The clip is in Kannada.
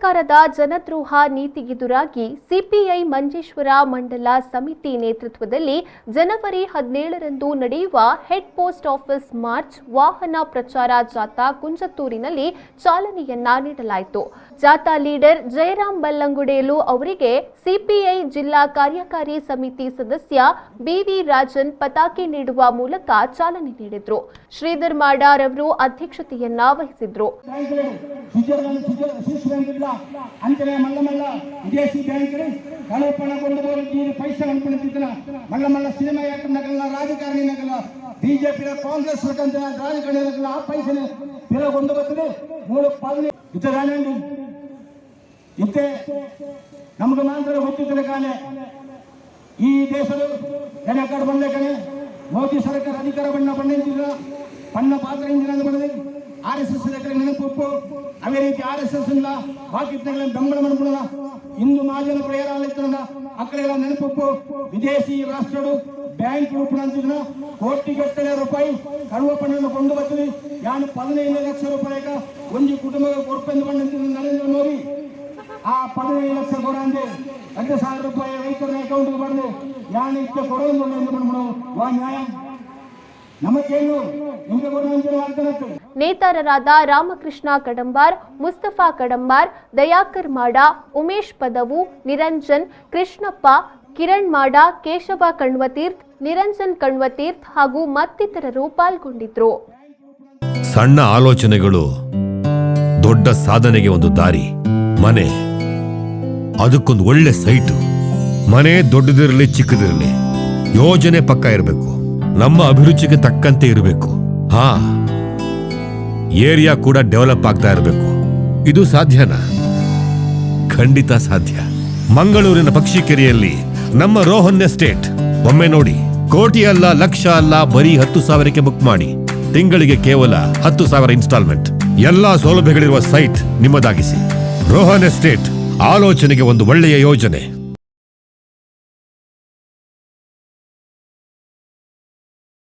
ಸರ್ಕಾರದ ಜನದ್ರೋಹ ನೀತಿಗೆದುರಾಗಿ ಸಿಪಿಐ ಮಂಜೇಶ್ವರ ಮಂಡಲ ಸಮಿತಿ ನೇತೃತ್ವದಲ್ಲಿ ಜನವರಿ 17ರಂದು ನಡೆಯುವ ಹೆಡ್ ಪೋಸ್ಟ್ ಆಫೀಸ್ ಮಾರ್ಚ್ ವಾಹನ ಪ್ರಚಾರ ಜಾಥಾ ಕುಂಜತ್ತೂರಿನಲ್ಲಿ ಚಾಲನೆಯನ್ನ ನೀಡಲಾಯಿತು. ಜಾಥಾ ಲೀಡರ್ ಜಯರಾಮ್ ಬಲ್ಲಂಗುಡೇಲು ಅವರಿಗೆ ಸಿಪಿಐ ಜಿಲ್ಲಾ ಕಾರ್ಯಕಾರಿ ಸಮಿತಿ ಸದಸ್ಯ ಬಿವಿ ರಾಜನ್ ಪತಾಕೆ ನೀಡುವ ಮೂಲಕ ಚಾಲನೆ ನೀಡಿದರು. ಶ್ರೀಧರ್ ಮಾಡಾರ್ ಅವರು ಅಧ್ಯಕ್ಷತೆಯನ್ನ ವಹಿಸಿದ್ರು. ಅಂಚನೆ ಮಲ್ಲ ಮಲ್ಲ ವಿದೇಶಿ ಬ್ಯಾಂಕ್ ಕಳಪಣಗೊಂಡು ಪೈಸೆ ಅನ್ಕೊಂಡಿದ್ದ ಮಲ್ಲ ಮಲ್ಲ ಸಿನಿಮಾ ಯಾಕಂದಾಗಲ್ಲ ರಾಜಕಾರಣಿ ನಗಲ್ಲ ಬಿಜೆಪಿ ಕಾಂಗ್ರೆಸ್ ರಾಜಕಾರಣಿ ನಗಲ್ಲ ಆ ಪೈಸೆ ಬೆಲೆಗೊಂಡು ಬರ್ತದೆ 3 ಇತರಾನಂಡು ಇತ್ತೆ ನಮ್ಗೆ ಮಾತ್ರ ಗೊತ್ತಿದ್ರೆ ಕಾಣೆ ಈ ದೇಶದ ಜನ ಕಡೆ ಬಂದ ಕಣೆ ಮೋದಿ ಸರ್ಕಾರ ಅಧಿಕಾರ ಬಣ್ಣಿಂದಿಲ್ಲ ಬಣ್ಣ ಪಾತ್ರ ಇಂದಿನ ಬಂದಿದೆ RSS ನೆನಪು ಅವೇ ರೀತಿ RSS ಇಲ್ಲ ಪಾಕಿಸ್ತಾನ ಬೆಂಬಲ ಮಾಡ್ಕೊಳ್ಳೋಣ ಇಂದು ಮಾಜನ ಪ್ರೇರಾಲಿತ್ತನ ಅಕ್ಕಡೆಗಳ ನೆನಪು ವಿದೇಶಿ ರಾಷ್ಟ್ರಗಳು ಬ್ಯಾಂಕ್ ರೂಪಣ ಅಂತಿದ್ರು ಕೋಟಿಗಟ್ಟಲೆ ರೂಪಾಯಿ ಕಳುವಪಣವನ್ನು ಕೊಂಡು ಬರ್ತದೆ ಯಾನು 15 ಲಕ್ಷ ರೂಪಾಯಿಗ ಒಂದು ಕುಟುಂಬಕ್ಕೆ ಕೊಡ್ಪೆಂದು ಬಂದಂತಿದ್ರು ನರೇಂದ್ರ ಮೋದಿ ಆ 15 ಲಕ್ಷ ಕೊಡಂದೆ 2,000 ರೂಪಾಯಿ ರೈತರ ಅಕೌಂಟ್ಗೆ ಬಂದು ಯಾನು ಇಷ್ಟ ಕೊಡೋದು ಎಂದು ಬಂದ್ಬಿಡೋ ವಾ ನ್ಯಾಯ ನೇತಾರರಾದ ರಾಮಕೃಷ್ಣ ಕಡಂಬಾರ್, ಮುಸ್ತಫಾ ಕಡಂಬಾರ್, ದಯಾಕರ್ ಮಾಡ, ಉಮೇಶ್ ಪದವು, ನಿರಂಜನ್, ಕೃಷ್ಣಪ್ಪ, ಕಿರಣ್ ಮಾಡ, ಕೇಶವ ಕಣ್ವತೀರ್ಥ, ನಿರಂಜನ್ ಕಣ್ವತೀರ್ಥ ಹಾಗೂ ಮತ್ತಿತರರು ಪಾಲ್ಗೊಂಡಿದ್ರು. ಸಣ್ಣ ಆಲೋಚನೆಗಳು ದೊಡ್ಡ ಸಾಧನೆಗೆ ಒಂದು ದಾರಿ. ಮನೆ ಅದಕ್ಕೊಂದು ಒಳ್ಳೆ ಸೈಟು. ಮನೆ ದೊಡ್ಡದಿರಲಿ ಚಿಕ್ಕದಿರಲಿ ಯೋಜನೆ ಪಕ್ಕ ಇರಬೇಕು. ನಮ್ಮ ಅಭಿರುಚಿಗೆ ತಕ್ಕಂತೆ ಇರಬೇಕು. ಏರಿಯಾ ಕೂಡ ಡೆವಲಪ್ ಆಗ್ತಾ ಇರಬೇಕು. ಇದು ಸಾಧ್ಯನಾ? ಖಂಡಿತ ಸಾಧ್ಯ. ಮಂಗಳೂರಿನ ಪಕ್ಷಿಕೆರೆಯಲ್ಲಿ ನಮ್ಮ ರೋಹನ್ ಎಸ್ಟೇಟ್ ಒಮ್ಮೆ ನೋಡಿ. ಕೋಟಿ ಅಲ್ಲ, ಲಕ್ಷ ಅಲ್ಲ, ಬರೀ 10,000ಕ್ಕೆ ಬುಕ್ ಮಾಡಿ. ತಿಂಗಳಿಗೆ ಕೇವಲ 10,000 ಇನ್ಸ್ಟಾಲ್ಮೆಂಟ್. ಎಲ್ಲಾ ಸೌಲಭ್ಯಗಳಿರುವ ಸೈಟ್ ನಿಮ್ಮದಾಗಿಸಿ. ರೋಹನ್ ಎಸ್ಟೇಟ್ ಆಲೋಚನೆಗೆ ಒಂದು ಒಳ್ಳೆಯ ಯೋಜನೆ.